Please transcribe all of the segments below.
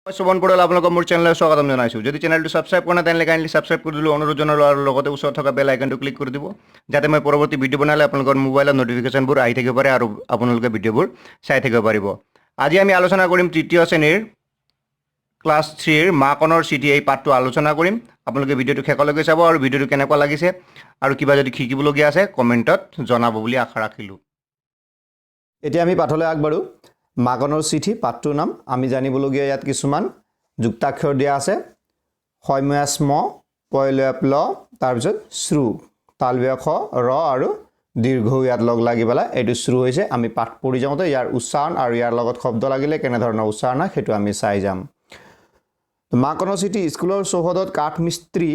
শ্ৰৱণ পৰিয়াল আপোনালোকক মোৰ চেনেললৈ স্বাগতম জনাইছোঁ। যদি চেনেলটো ছাবস্ক্ৰাইব কৰা নাই তেনেহ'লে কাইণ্ডলি ছাবস্ক্ৰাইব কৰি দিলোঁ অনুৰোধ জনালোঁ আৰু লগতে ওচৰত থকা বেল আইকনটো ক্লিক কৰি দিব যাতে মই পৰৱৰ্তী ভিডিঅ' বনালে আপোনালোকৰ মোবাইলত নটিফিকেশ্যনবোৰ আহি থাকিব পাৰে আৰু আপোনালোকে ভিডিঅ'বোৰ চাই থাকিব পাৰিব। আজি আমি আলোচনা কৰিম তৃতীয় শ্ৰেণীৰ ক্লাছ 3ৰ মাকনৰ চিঠি এই পাঠটো আলোচনা কৰিম। আপোনালোকে ভিডিঅ'টো শেষলৈকে চাব আৰু ভিডিঅ'টো কেনেকুৱা লাগিছে আৰু কিবা যদি শিকিবলগীয়া আছে কমেণ্টত জনাব বুলি আশা ৰাখিলোঁ। এতিয়া আমি পাঠলৈ আগবাঢ়ো। মাকনৰ চিঠি পাঠটোৰ নাম আমি জানিবলগীয়া ইয়াত কিছুমান যুক্তাক্ষৰ দিয়া আছে। হয়ময়া স্ম পয়লয়া প্ল তাৰপিছত শ্ৰু তালব্যয় খ ৰ আৰু দীৰ্ঘ ইয়াত লগ লাগি পেলাই এইটো শ্ৰু হৈছে। আমি পাঠ পঢ়ি যাওঁতে ইয়াৰ উচ্চাৰণ আৰু ইয়াৰ লগত শব্দ লাগিলে কেনেধৰণৰ উচ্চাৰণ হয় সেইটো আমি চাই যাম। মাকনৰ চিঠি স্কুলৰ চৌহদত কাঠ মিস্ত্ৰী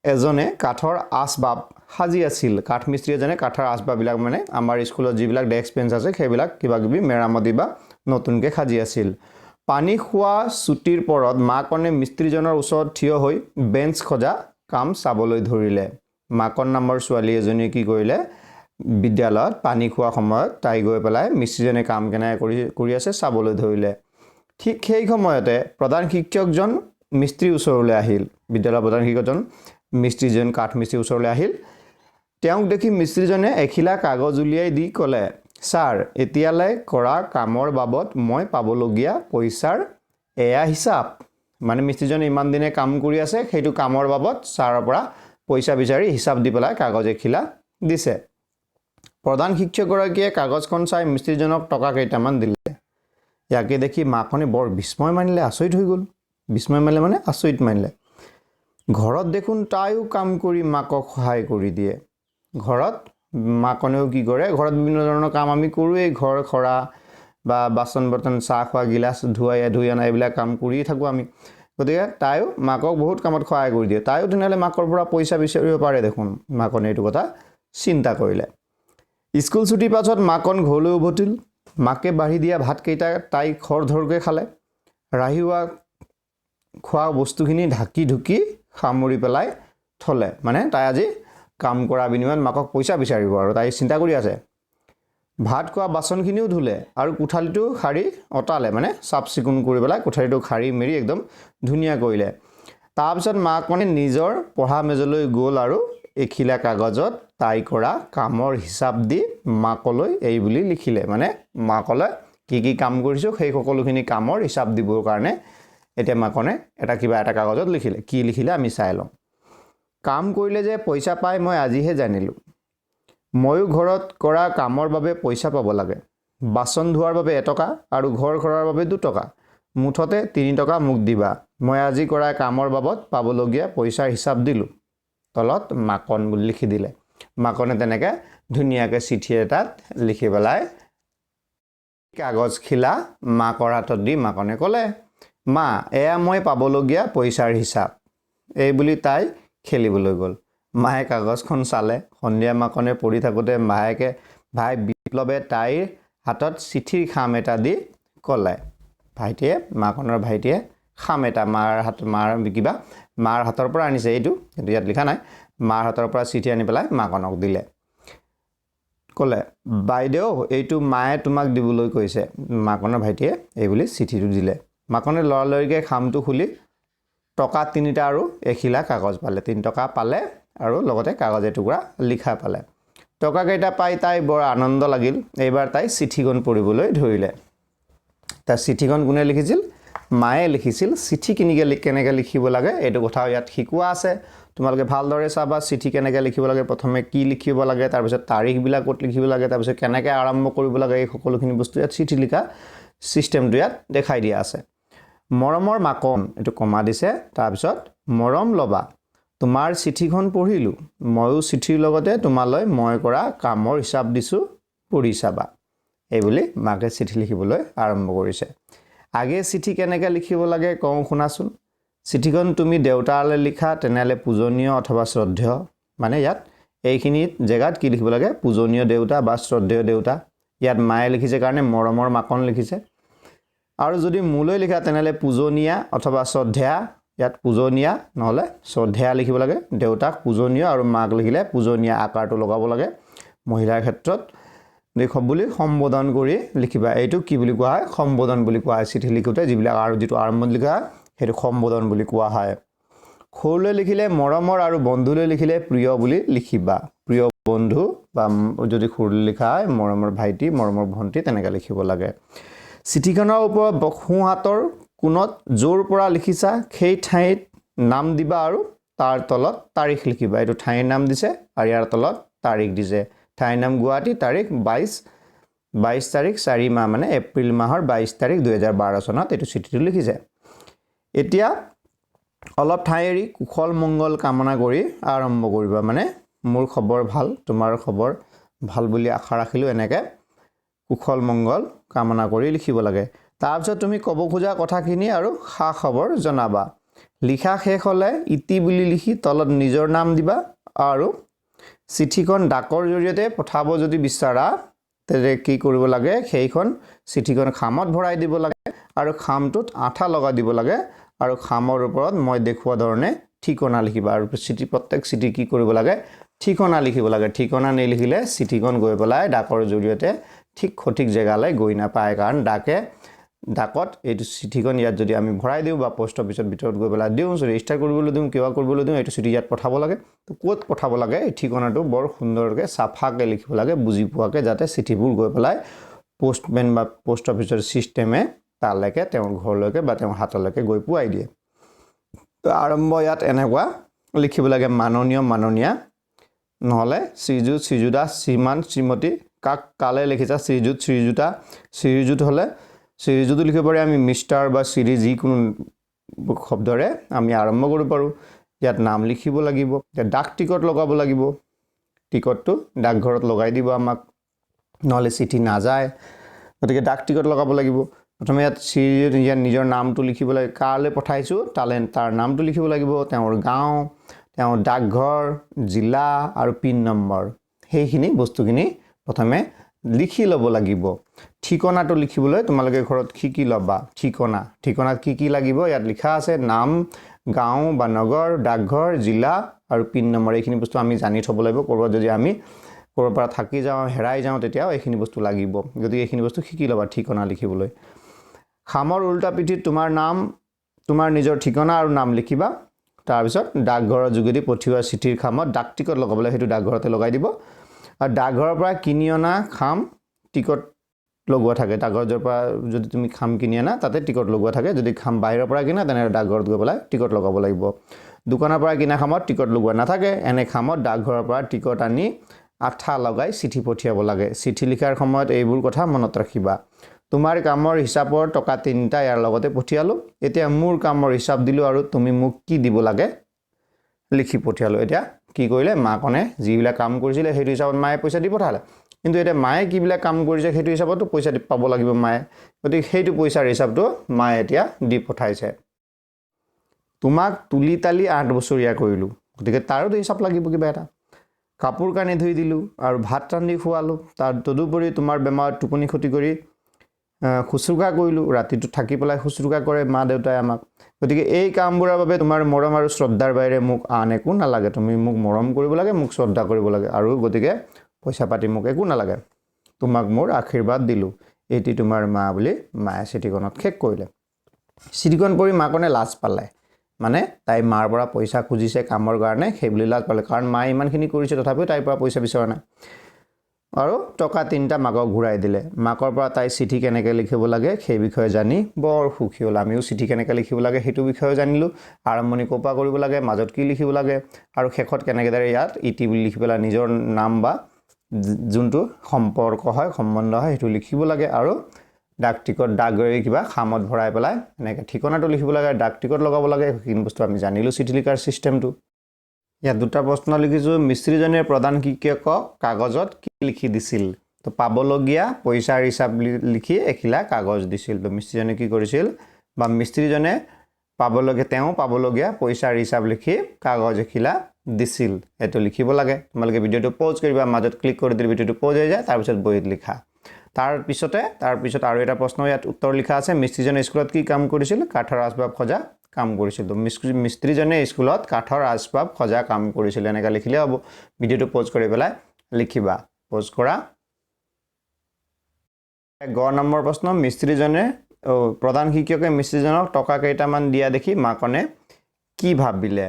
এজনে কাঠৰ আচবাব সাজি আছিল। কাঠ মিস্ত্ৰী এজনে কাঠৰ আচবাববিলাক মানে আমাৰ স্কুলত যিবিলাক ডেস্ক বেঞ্চ আছে সেইবিলাক কিবা কিবি মেৰামতি বা নতুনকৈ সাজি আছিল। পানী খোৱা চুটিৰ পৰত মাকনে মিস্ত্ৰীজনৰ ওচৰত থিয় হৈ বেঞ্চ খজা কাম চাবলৈ ধৰিলে। মাকন নামৰ ছোৱালী এজনীয়ে কি কৰিলে, বিদ্যালয়ত পানী খোৱা সময়ত তাই গৈ পেলাই মিস্ত্ৰীজনে কাম কেনেকৈ কৰি আছে চাবলৈ ধৰিলে। ঠিক সেই সময়তে প্ৰধান শিক্ষকজন মিস্ত্ৰীৰ ওচৰলৈ আহিল। বিদ্যালয়ৰ প্ৰধান শিক্ষকজন মিস্ত্ৰীজন কাঠ মিস্ত্ৰীৰ ওচৰলৈ আহিল। তেওঁক দেখি মিস্ত্ৰীজনে এখিলা কাগজ উলিয়াই দি ক'লে, ছাৰ, এতিয়ালৈ কৰা কামৰ বাবদ মই পাবলগীয়া পইচাৰ এয়া হিচাপ। মানে মিস্ত্ৰীজনে ইমান দিনে কাম কৰি আছে সেইটো কামৰ বাবদ ছাৰৰ পৰা পইচা বিচাৰি হিচাপ দি পেলাই কাগজ এখিলা দিছে। প্ৰধান শিক্ষকগৰাকীয়ে কাগজখন চাই মিস্ত্ৰীজনক টকা কেইটামান দিলে। ইয়াকে দেখি মাকনে বৰ বিস্ময় মানিলে, আচৰিত হৈ গ'ল। বিস্ময় মানিলে মানে আচৰিত মানিলে। ঘৰত দেখোন তাইও কাম কৰি মাকক সহায় কৰি দিয়ে। ঘৰত মাকনেও কি কৰে, ঘৰত বিভিন্ন ধৰণৰ কাম আমি কৰোঁৱেই, ঘৰ সৰা বা বাচন বৰ্তন চাহ খোৱা গিলাচ ধুই অনা এইবিলাক কাম কৰিয়ে থাকোঁ আমি। গতিকে তাইও মাকক বহুত কামত সহায় কৰি দিয়ে। তাইও তেনেহ'লে মাকৰ পৰা পইচা বিচাৰিব পাৰে দেখোন। মাকনে এইটো কথা চিন্তা কৰিলে। স্কুল ছুটিৰ পাছত মাকন ঘৰলৈ উভতিল। মাকে বাঢ়ি দিয়া ভাতকেইটা তাই খৰধৰকৈ খালে। ৰাহিওৱা খোৱা বস্তুখিনি ঢাকি ঢুকি সামৰি পেলাই থলে। মানে তাই আজি কাম কৰাৰ বিনিময়ত মাকক পইচা বিচাৰিব আৰু তাই চিন্তা কৰি আছে। ভাত খোৱা বাচনখিনিও ধুলে আৰু কোঠালিটো সাৰি অতালে, মানে চাফ চিকুণ কৰি পেলাই কোঠালিটো সাৰি মেলি একদম ধুনীয়া কৰিলে। তাৰপিছত মাকনে নিজৰ পঢ়া মেজলৈ গ'ল আৰু এখিলা কাগজত তাই কৰা কামৰ হিচাপ দি মাকলৈ এই বুলি লিখিলে। মানে মাকলৈ কি কি কাম কৰিছোঁ সেই সকলোখিনি কামৰ হিচাপ দিবৰ কাৰণে এতিয়া মাকনে কিবা এটা কাগজত লিখিলে। কি লিখিলে আমি চাই লওঁ। কাম কৰিলে যে পইচা পায় মই আজিহে জানিলোঁ। ময়ো ঘৰত কৰা কামৰ বাবে পইচা পাব লাগে। বাচন ধোৱাৰ বাবে 1 টকা আৰু ঘৰ সৰাৰ বাবে 2 টকা। মুঠতে 3 টকা মোক দিবা। মই আজি কৰা কামৰ বাবদ পাবলগীয়া পইচাৰ হিচাপ দিলোঁ। তলত মাকন বুলি লিখি দিলে। মাকনে তেনেকৈ ধুনীয়াকৈ চিঠি এটাত লিখি পেলাই কাগজখিলা মাকৰ হাতত দি মাকনে ক'লে, মা, এয়া মই পাবলগীয়া পইচাৰ হিচাপ। এই বুলি তাই খেলিবলৈ গ'ল। মায়ে কাগজখন চালে। সন্ধিয়া মাকনে পঢ়ি থাকোঁতে ভাই বিপ্লৱে তাইৰ হাতত চিঠিৰ খাম এটা দি ক'লে। মাকনৰ ভাইটিয়ে খাম এটা মাৰ হাতৰ পৰা আনিছে, এইটো কিন্তু ইয়াত লিখা নাই। মাৰ হাতৰ পৰা চিঠি আনি পেলাই মাকনক দিলে। ক'লে, বাইদেউ, এইটো মায়ে তোমাক দিবলৈ কৈছে। মাকনৰ ভাইটিয়ে এই বুলি চিঠিটো দিলে। মাকনে লৰালৰিকৈ খামটো খুলি টকা 3টা আৰু এখিলা কাগজ পালে। 3 টকা পালে আৰু লগতে কাগজ এটুকুৰা লিখা পালে। টকাকেইটা পাই তাই বৰ আনন্দ লাগিল। এইবাৰ তাই চিঠিখন পঢ়িবলৈ ধৰিলে। তাৰ চিঠিখন কোনে লিখিছিল? মায়ে লিখিছিল। চিঠি কেনেকৈ লিখিব লাগে এইটো কথাও ইয়াত শিকোৱা আছে। তোমালোকে ভালদৰে চাবা চিঠি কেনেকৈ লিখিব লাগে, প্ৰথমে কি লিখিব লাগে, তাৰপিছত তাৰিখবিলাক ক'ত লিখিব লাগে, তাৰপিছত কেনেকৈ আৰম্ভ কৰিব লাগে, এই সকলোখিনি বস্তু ইয়াত চিঠি লিখা ছিষ্টেমটো ইয়াত দেখাই দিয়া আছে। মৰমৰ মাকন, এইটো কমা দিছে। তাৰপিছত মৰম ল'বা, তোমাৰ চিঠিখন পঢ়িলোঁ। ময়ো চিঠিৰ লগতে তোমালৈ মই কৰা কামৰ হিচাপ দিছোঁ, পঢ়ি চাবা। এই বুলি মাকে চিঠি লিখিবলৈ আৰম্ভ কৰিছে। আগে চিঠি কেনেকৈ লিখিব লাগে কওঁ শুনাচোন। চিঠিখন তুমি দেউতালৈ লিখা তেনেহ'লে পূজনীয় অথবা শ্ৰদ্ধেয়। মানে ইয়াত এইখিনি জেগাত কি লিখিব লাগে? পূজনীয় দেউতা বা শ্ৰদ্ধেয় দেউতা। ইয়াত মায়ে লিখিছে কাৰণে মৰমৰ মাকন লিখিছে। আৰু যদি মোলৈ লিখা তেনেহ'লে পূজনীয়া অথবা শ্ৰদ্ধেয়া। ইয়াত পূজনীয়া নহ'লে শ্ৰদ্ধেয়া লিখিব লাগে। দেউতাক পূজনীয় আৰু মাক লিখিলে পূজনীয়া আকাৰটো লগাব লাগে। মহিলাৰ ক্ষেত্ৰত দেখক বুলি সম্বোধন কৰি লিখিবা এইটো কি বুলি কোৱা হয় সম্বোধন বুলি কোৱা হয় চিঠি লিখোতে যিবিলাক আৰু যেটো আৰম্ভণি লিখা সেইটো সম্বোধন বুলি কোৱা হয় খোলে লিখিলে মৰমৰ আৰু বন্ধুলৈ লিখিলে প্ৰিয় বুলি লিখিবা প্ৰিয় বন্ধু বা যদি খোলে লিখা হয় মৰমৰ ভাইটি মৰমৰ ভন্টি তেনেকৈ লিখিব লাগে চিঠিখনৰ ওপৰত বখু হাতৰ কোণত জোৰ পৰা লিখিছা সেই ঠাইত নাম দিবা আৰু তাৰ তলত তাৰিখ লিখিবা এইটো ঠাইৰ নাম দিছে আৰু ইয়াৰ তলত তাৰিখ দিছে ঠাইৰ নাম গুৱাহাটী তাৰিখ 22 তাৰিখ 4 মাহ মানে এপ্ৰিল মাহৰ 22 তাৰিখ 2012 চনত এইটো চিঠিটো লিখিছে এতিয়া অলপ ঠাই এৰি কুশল মংগল কামনা কৰি আৰম্ভ কৰিবা মানে মোৰ খবৰ ভাল তোমাৰ খবৰ ভাল বুলি আশা ৰাখিলো এনেকৈ কুশল মংগল কামনা কৰি লিখিব লাগে তাৰপিছত তুমি ক'ব খোজা কথাখিনি আৰু খা খবৰ জনাবা লিখা শেষ হ'লে ইতি বুলি লিখি তলত নিজৰ নাম দিবা আৰু চিঠিখন ডাকৰ জৰিয়তে পঠাব যদি বিচাৰা তেনে কি কৰিব লাগে সেইখন চিঠিখন খামত ভৰাই দিব লাগে আৰু খামটোত আঠা লগাই দিব লাগে আৰু খামৰ ওপৰত মই দেখুৱা ধৰণে ঠিকনা লিখিবা আৰু চিঠি প্ৰত্যেক চিঠি কি কৰিব লাগে ঠিকনা লিখিব লাগে ঠিকনা নিলিখিলে চিঠিখন গৈ পেলাই ডাকৰ জৰিয়তে ঠিক সঠিক জেগালৈ গৈ নাপায় কাৰণ ডাকত এইটো চিঠিখন ইয়াত যদি আমি ভৰাই দিওঁ বা পোষ্ট অফিচৰ ভিতৰত গৈ পেলাই দিওঁ ৰেজিষ্টাৰ কৰিবলৈ দিওঁ কিবা কৰিবলৈ দিওঁ এইটো চিঠি ইয়াত পঠাব লাগে তো ক'ত পঠাব লাগে এই ঠিকনাটো বৰ সুন্দৰকৈ চাফাকৈ লিখিব লাগে বুজি পোৱাকৈ যাতে চিঠিবোৰ গৈ পেলাই পোষ্টমেন বা পোষ্ট অফিচৰ চিষ্টেমে তালৈকে তেওঁৰ ঘৰলৈকে বা তেওঁৰ হাতলৈকে গৈ পোৱাই দিয়ে তো আৰম্ভ ইয়াত এনেকুৱা লিখিব লাগে মাননীয়া নহ'লে শ্ৰীযুত শ্ৰীযুতা শ্ৰীমান শ্ৰীমতী কাক কালে লিখিছা শ্ৰীযুত হ'লে শ্ৰীযুত লিখিব পাৰি আমি মিষ্টাৰ বা শ্ৰী যিকোনো শব্দৰে আমি আৰম্ভ কৰিব পাৰোঁ ইয়াত নাম লিখিব লাগিব ডাক টিকট লগাব লাগিব টিকটটো ডাকঘৰত লগাই দিব আমাক নহ'লে চিঠি নাযায় গতিকে ডাক টিকট লগাব লাগিব প্ৰথমে ইয়াত শ্ৰীযুত ইয়াত নিজৰ নামটো লিখিব লাগে কালৈ পঠাইছোঁ তালে তাৰ নামটো লিখিব লাগিব তেওঁৰ গাঁও তেওঁৰ ডাকঘৰ জিলা আৰু পিন নম্বৰ সেইখিনি বস্তুখিনি প্ৰথমে লিখি ল'ব লাগিব ঠিকনাটো লিখিবলৈ তোমালোকে ঘৰত শিকি ল'বা ঠিকনাত কি লাগিব ইয়াত লিখা আছে নাম গাঁও বা নগৰ ডাকঘৰ জিলা আৰু পিন নম্বৰ এইখিনি বস্তু আমি জানি থ'ব লাগিব ক'ৰবাত যদি আমি ক'ৰবাৰ পৰা থাকি যাওঁ হেৰাই যাওঁ তেতিয়াও এইখিনি বস্তু লাগিব গতিকে এইখিনি বস্তু শিকি ল'বা ঠিকনা লিখিবলৈ খামৰ উল্টা পিঠিত তোমাৰ নাম তোমাৰ নিজৰ ঠিকনা আৰু নাম লিখিবা তাৰপিছত ডাকঘৰৰ যোগেদি পঠিওৱা চিঠিৰ খামত ডাক টিকট লগাবলৈ সেইটো ডাকঘৰতে লগাই দিব আৰু ডাকঘৰৰ পৰা কিনি অনা খাম টিকট লগোৱা থাকে ডাকঘৰৰ পৰা যদি তুমি খাম কিনি আনা তাতে টিকট লগোৱা থাকে যদি খাম বাহিৰৰ পৰা কিনা তেনে ডাকঘৰত গৈ পেলাই টিকট লগাব লাগিব দোকানৰ পৰা কিনা খামত টিকট লগোৱা নাথাকে এনে খামত ডাকঘৰৰ পৰা টিকট আনি আঠা লগাই চিঠি পঠিয়াব লাগে চিঠি লিখাৰ সময়ত এইবোৰ কথা মনত ৰাখিবা তোমাৰ কামৰ হিচাপৰ টকা 3টা ইয়াৰ লগতে পঠিয়ালোঁ এতিয়া মোৰ কামৰ হিচাপ দিলোঁ আৰু তুমি মোক কি দিব লাগে লিখি পঠিয়ালোঁ এতিয়া কি কৰিলে মাকনে যিবিলাক কাম কৰিছিলে সেইটো হিচাপত মায়ে পইচা দি পঠালে কিন্তু এতিয়া মায়ে কিবিলাক কাম কৰিছে সেইটো হিচাপতো পইচা পাব লাগিব মায়ে গতিকে সেইটো পইচাৰ হিচাপটো মায়ে এতিয়া দি পঠাইছে তোমাক তুলি তালি 8 বছৰীয়া কৰিলোঁ গতিকে তাৰো হিচাপ লাগিব কিবা এটা কাপোৰ কানি ধুই দিলোঁ আৰু ভাত ৰান্ধি খুৱালোঁ তাৰ তদুপৰি তোমাৰ বেমাৰত টোপনি ক্ষতি কৰি খুচুৰুকা কৰিলোঁ ৰাতিটো থাকি পেলাই খুচুৰুকা কৰে মা দেউতাই আমাক গতিকে এই কামবোৰৰ বাবে তোমাৰ মৰম আৰু শ্ৰদ্ধাৰ বাহিৰে মোক আন একো নালাগে তুমি মোক মৰম কৰিব লাগে মোক শ্ৰদ্ধা কৰিব লাগে আৰু গতিকে পইচা পাতি মোক একো নালাগে তোমাক মোৰ আশীৰ্বাদ দিলোঁ এটি তোমাৰ মা বুলি মায়ে চিঠিখনত শেষ কৰিলে চিঠিখন পঢ়ি মাকনে লাজ পালে মানে তাই মাৰ পৰা পইচা খুজিছে কামৰ কাৰণে সেই বুলি লাজ পালে কাৰণ মায়ে ইমানখিনি কৰিছে তথাপিও তাইৰ পৰা পইচা বিচৰা নাই আৰু টকা 3টা মাকক ঘূৰাই দিলে মাকৰ পৰা তাই চিঠি কেনেকৈ লিখিব লাগে সেই বিষয়ে জানি বৰ সুখী হ'ল আমিও চিঠি কেনেকৈ লিখিব লাগে সেইটো বিষয়ে জানিলোঁ আৰম্ভণি ক'পা কৰিব লাগে মাজত কি লিখিব লাগে আৰু শেষত কেনেদৰে ইয়াত ইতি বুলি লিখি পেলাই নিজৰ নাম বা যোনটো সম্পৰ্ক হয় সম্বন্ধ হয় সেইটো লিখিব লাগে আৰু ডাক টিকট ডাকঘৰে কিবা খামত ভৰাই পেলাই এনেকৈ ঠিকনাটো লিখিব লাগে ডাক টিকট লগাব লাগে সেইখিনি বস্তু আমি জানিলোঁ চিঠি লিখাৰ চিষ্টেমটো ইয়াত 2টা প্ৰশ্ন লিখিছোঁ মিস্ত্ৰীজনে প্ৰধান শিক্ষকক কাগজত কি লিখি দিছিল তো পাবলগীয়া পইচাৰ হিচাপ লিখি এখিলা কাগজ দিছিল তো মিস্ত্ৰীজনে কি কৰিছিল বা মিস্ত্ৰীজনে পাবলগীয়া পইচাৰ হিচাপ লিখি কাগজ এখিলা দিছিল এইটো লিখিব লাগে তোমালোকে ভিডিঅ'টো পজ কৰিবা মাজত ক্লিক কৰি দিলে ভিডিঅ'টো পজ হৈ যায় তাৰপিছত বহিত লিখা তাৰপিছত আৰু এটা প্ৰশ্ন ইয়াত উত্তৰ লিখা আছে মিস্ত্ৰীজনে স্কুলত কি কাম কৰিছিল কাঠৰ আচবাব খোজা কাম কৰিছিল তো মিস্ত্ৰীজনে স্কুলত কাঠৰ আচবাব খোজা কাম কৰিছিল এনেকৈ লিখিলে হ'ব ভিডিঅ'টো পজ কৰি পেলাই লিখিবা পজ কৰা গ নম্বৰ প্ৰশ্ন মিস্ত্ৰীজনে প্ৰধান শিক্ষকে মিস্ত্ৰীজনক টকা কেইটামান দিয়া দেখি মাকনে কি ভাবিলে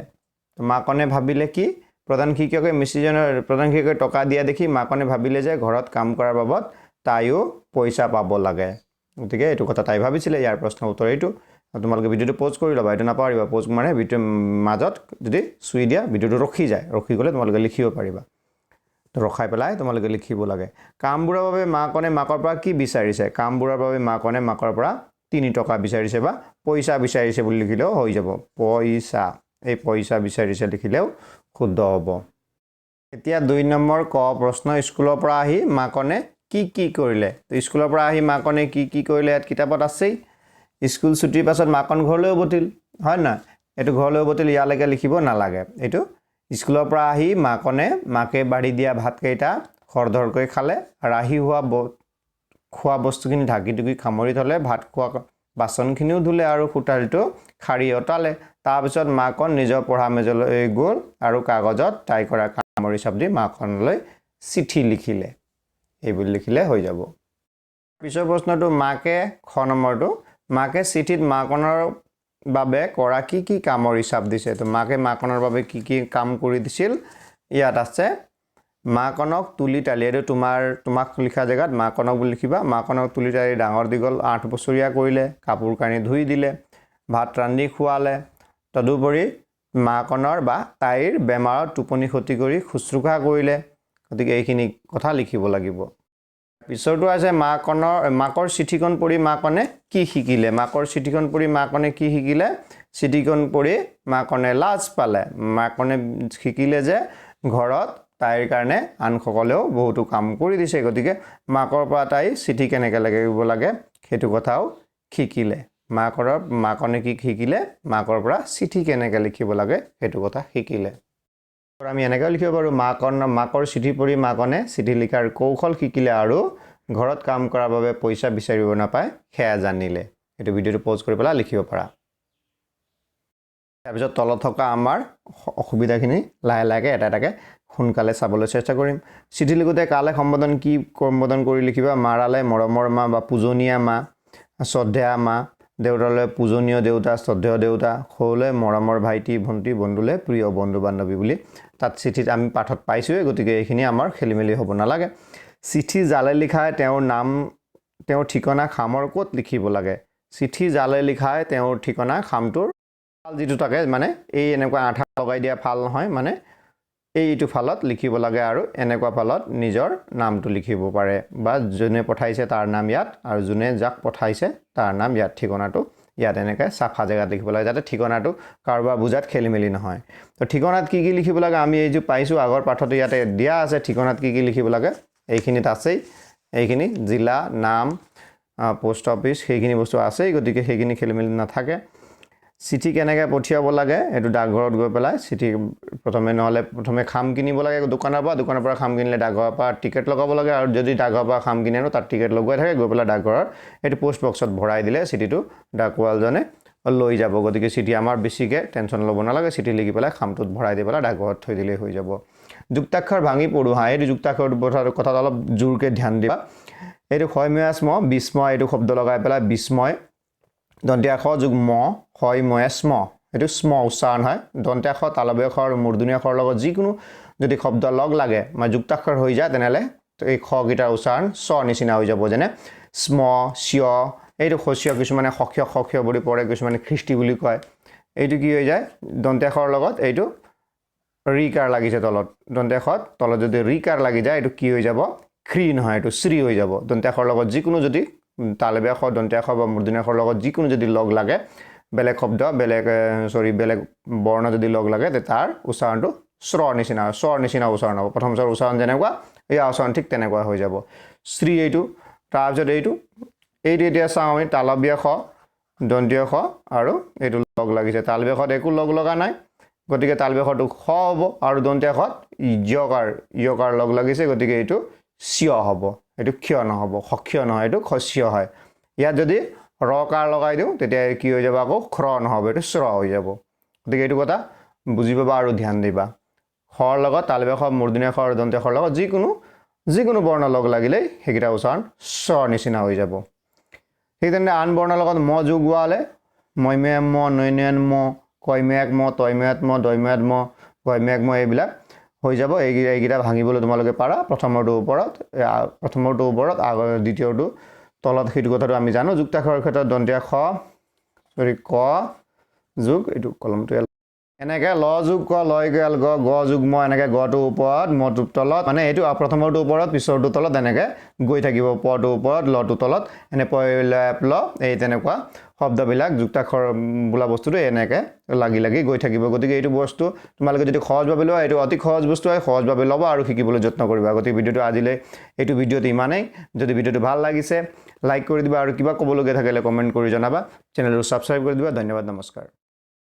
তো মাকনে ভাবিলে কি প্ৰধান শিক্ষকে টকা দিয়া দেখি মাকনে ভাবিলে যে ঘৰত কাম কৰাৰ বাবদ তাইও পইচা পাব লাগে গতিকে এইটো কথা তাই ভাবিছিলে ইয়াৰ প্ৰশ্নৰ উত্তৰ এইটো তোমালোকে ভিডিঅ'টো পজ কৰি ল'বা এইটো নাপাহৰিবা পজ মানে ভিডিঅ'ৰ মাজত যদি চুই দিয়া ভিডিঅ'টো ৰখি গ'লে তোমালোকে লিখিব পাৰিবা তো ৰখাই পেলাই তোমালোকে লিখিব লাগে কামবোৰৰ বাবে মাকনে মাকৰ পৰা কি বিচাৰিছে কামবোৰৰ বাবে মাকনে মাকৰ পৰা 3 টকা বিচাৰিছে বা পইচা বিচাৰিছে বুলি লিখিলেও হৈ যাব পইচা এই পইচা বিচাৰিছে লিখিলেও শুদ্ধ হ'ব এতিয়া 2 নম্বৰ ক প্ৰশ্ন স্কুলৰ পৰা আহি মাকনে কি কৰিলে তো স্কুলৰ পৰা আহি মাকনে কি কৰিলে ইয়াত কিতাপত আছেই স্কুল ছুটিৰ পাছত মাকন ঘৰলৈ উভতিল হয় না এটো ঘৰলৈ উভতিল ইয়ালৈকে লিখিব নালাগে এটো স্কুলৰ পৰা আহি মাকনে মাকে বাঢ়ি দিয়া ভাত কেইটা খৰধৰকৈ খালে আৰু আহি খোৱা বস্তুখিনি ঢাকি টুকি খামৰি থলে ভাত খোৱা বাচনখিনিও ধুলে আৰু খুটাৰিটো খাৰি অটালে তাৰ পিছত মাকন নিজৰ পঢ়া মেজলৈ গ'ল আৰু কাগজত টাই কৰা কামৰি শব্দ মাকনলৈ চিঠি লিখিলে এইবোৰ লিখিলে হৈ যাব পিছৰ প্ৰশ্নটো মাকে খ নম্বৰটো মাকে চিঠিত মাকনৰ বাবে কৰা কি কামৰ হিচাপ দিছে তো মাকে মাকনৰ বাবে কি কাম কৰি দিছিল ইয়াত আছে মাকনক তুলি তালি এটো তোমাক লিখা জায়গাত মাকনক বুলি লিখিবা মাকনক তুলি তালি ডাঙৰ দিগল 8 বছৰীয়া কৰিলে কাপোৰ কানি ধুই দিলে ভাত ৰান্ধি খুৱালে তদুপৰি মাকনৰ বা তাইৰ বেমাৰত টোপনি ক্ষতি কৰি খুচৰুকা কৰিলে গতিকে এইখিনি কথা লিখিব লাগিব পিছৰটো আছে মাকৰ চিঠিখন পঢ়ি মাকনে কি শিকিলে মাকৰ চিঠিখন পঢ়ি মাকনে কি শিকিলে চিঠিখন পঢ়ি মাকনে লাজ পালে মাকনে শিকিলে যে ঘৰত তাইৰ কাৰণে আনসকলেও বহুতো কাম কৰি দিছে গতিকে মাকৰ পৰা তাই চিঠি কেনেকৈ লাগিব লাগে সেইটো কথাও শিকিলে মাকনে কি শিকিলে মাকৰ পৰা চিঠি কেনেকৈ লিখিব লাগে সেইটো কথা শিকিলে আমি এনেকৈ লিখিব পাৰো মাকৰ চিঠি পঢ়ি মাকনে চিঠি লিখাৰ কৌশল শিকিলে আৰু ঘৰত কাম কৰাৰ বাবে পইচা বিচাৰিব নাপায় হেয়া জানিলে এটো ভিডিঅ'টো পজ কৰি পেলাই লিখিব পাৰা তাৰপিছত তলত থকা আমাৰ অসুবিধাখিনি লাহে এটাকে সোনকালে চাবলৈ চেষ্টা কৰিম চিঠি লিখোতে কালে সম্বোধন কৰি লিখিবা মাৰালে মৰমৰ মা বা পূজনীয়া মা শ্ৰদ্ধেয়া মা দেউতালৈ পূজনীয় দেউতা শ্ৰদ্ধেয় দেউতা সৰুলৈ মৰমৰ ভাইটি ভন্টি বন্ধুলৈ প্ৰিয় বন্ধু বান্ধৱী বুলি তাত চিঠিত আমি পাঠত পাইছোৱে গতিকে এইখিনি আমাৰ খেলিমেলি হ'ব নালাগে চিঠি জালে লিখায় তেওঁৰ ঠিকনা খামৰ ক'ত লিখিব লাগে চিঠি জালে লিখায় তেওঁৰ ঠিকনা খামটোৰ ফাল যিটো থাকে মানে এই এনেকুৱা আঠা লগাই দিয়া ফাল নহয় মানে এইটো ফালত লিখিব লাগে আৰু এনেকুৱা ফালত নিজৰ নামটো লিখিব পাৰে বা যোনে পঠাইছে তাৰ নাম ইয়াত আৰু যোনে যাক পঠাইছে তাৰ নাম ইয়াত ঠিকনাটো ইয়াত এনেকৈ চাফা জেগাত লিখিব লাগে যাতে ঠিকনাটো কাৰোবাৰ বুজাত খেলিমেলি নহয় তো ঠিকনাত কি লিখিব লাগে আমি এই যে পাইছোঁ আগৰ পাঠটো ইয়াতে দিয়া আছে ঠিকনাত কি লিখিব লাগে এইখিনিত আছেই এইখিনি জিলা নাম পোষ্ট অফিচ সেইখিনি বস্তু আছেই গতিকে সেইখিনি খেলিমেলি নাথাকে চিঠি কেনেকৈ পঠিয়াব লাগে এটো ডাকঘৰত গৈ পেলাই চিঠি প্ৰথমে খাম কিনিব লাগে দোকানৰ পৰা খাম কিনিলে ডাকঘৰৰ পৰা টিকেট লগাব লাগে আৰু যদি ডাকঘৰৰ পৰা খাম কিনে তাত টিকেট লগোৱাই থাকে গৈ পেলাই ডাকঘৰত এইটো পোষ্ট বক্সত ভৰাই দিলে চিঠিটো ডাকৱালজনে লৈ যাব গতিকে চিঠি আমাৰ বেছিকৈ টেনশ্যন ল'ব নালাগে চিঠি লিখি পেলাই খামটোত ভৰাই দি পেলাই ডাকঘৰত থৈ দিলেই হৈ যাব যুক্তাক্ষৰ ভাঙি পঢ়ো এইটো যুক্তাক্ষৰ কথাত অলপ জোৰকৈ ধ্যান দিবা এইটো ক্ষয়ময়াস্ম বিস্ময় এইটো শব্দ লগাই পেলাই বিস্ময় দন্ত্যাক্ষ যোগ ম ক্ষয়ময়াস্ম এইটো স্ম উচ্চাৰণ হয় দন্ত্যাক্ষ তালব্য আখৰ আৰু মূৰ্ধন্য আখৰৰ লগত যিকোনো যদি শব্দ লগ লাগে মানে যুক্তাক্ষৰ হৈ যায় তেনেহ'লে এই খ গীটাৰ উচ্চাৰণ স নিচিনা হৈ যাব যেনে স্ম স্য এইটো শস্য কিছুমানে সক্ষ বুলি পঢ়ে কিছুমানে খ্ৰীষ্টি বুলি কয় এইটো কি হৈ যায় দন্ত্যাক্ষৰ লগত এইটো ৰিকাৰ লাগিছে তলত দন্ত্যাক্ষত তলত যদি ৰিকাৰ লাগি যায় এইটো কি হৈ যাব খ্ৰী নহয় এইটো শ্ৰী হৈ যাব দন্ত্যাক্ষৰ লগত যিকোনো যদি তালব্য আখৰ দন্ত্যাক্ষ বা মূৰ্ধন্য আখৰৰ লগত যিকোনো যদি লগ লাগে বেলেগ শব্দ বেলেগ বৰ্ণ যদি লগ লাগে তে তাৰ উচ্চাৰণটো স্বৰ নিচিনা উচ্চাৰণ হ'ব প্ৰথম স্বৰ উচ্চাৰণ যেনেকুৱা এই উচ্চাৰণ ঠিক তেনেকুৱা হৈ যাব শ্ৰী এইটো তাৰপিছত এইটো এতিয়া চাওঁ আমি তালব্য খ দন্ত্য খ আৰু এইটো লগ লাগিছে তালব্য খত একো লগ লগা নাই গতিকে তালব্য খটো খ হ'ব আৰু দন্ত্যাক্ষত য়কাৰ লগ লাগিছে গতিকে এইটো স্য হ'ব এইটো ক্ষয় নহ'ব সক্ষ নহয় এইটো খস্য হয় ইয়াত যদি ৰকাৰ লগাই দিওঁ তেতিয়া কি হৈ যাব আকৌ খ্ৰ নহ'ব এইটো স্ৰ হৈ যাব গতিকে এইটো কথা বুজি পাবা আৰু ধ্যান দিবা খৰ লগত তালব্য খ মূৰ্ধন্য খ আৰু দন্ত্য খৰ লগত যিকোনো যিকোনো বৰ্ণৰ লগ লাগিলেই সেইকেইটা উচ্চাৰণ স্বৰ নিচিনা হৈ যাব ঠিক তেনে আন বৰ্ণৰ লগত ম যোগ হোৱালে মইমেক ম নৈনেন ম কইমেক ম তইমেক ম দৈমেক ম গইমেক ম এইবিলাক হৈ যাব এইকেইটা ভাঙিবলৈ তোমালোকে পাৰা প্ৰথমৰটো ওপৰত দ্বিতীয়টো তলত সেইটো কথাটো আমি জানো যুক্তাক্ষৰৰ ক্ষেত্ৰত দন্তীয়া খ ক যোগ এইটো কলমটো এনেকৈ ল যোগ ক লয় গেল গ যোগ ম এনেকৈ গটোৰ ওপৰত মটোৰ তলত মানে এইটো প্ৰথমৰটোৰ ওপৰত পিছৰটোৰ তলত এনেকৈ গৈ থাকিব পটোৰ ওপৰত লটোৰ তলত এনে ল এই তেনেকুৱা শব্দবিলাক যুক্তাক্ষৰ বোলা বস্তুটো এনেকৈ লাগি গৈ থাকিব গতিকে এইটো বস্তু তোমালোকে যদি সহজভাৱে লোৱা এইটো অতি সহজ বস্তু হয় সহজভাৱে ল'বা আৰু শিকিবলৈ যত্ন কৰিবা গতিকে ভিডিঅ'টো আজিলৈ এইটো ভিডিঅ'ত ইমানেই যদি ভিডিঅ'টো ভাল লাগিছে লাইক কৰি দিবা আৰু কিবা ক'বলগীয়া থাকিলে কমেণ্ট কৰি জনাবা চেনেলটো ছাবস্ক্ৰাইব কৰি দিবা ধন্যবাদ নমস্কাৰ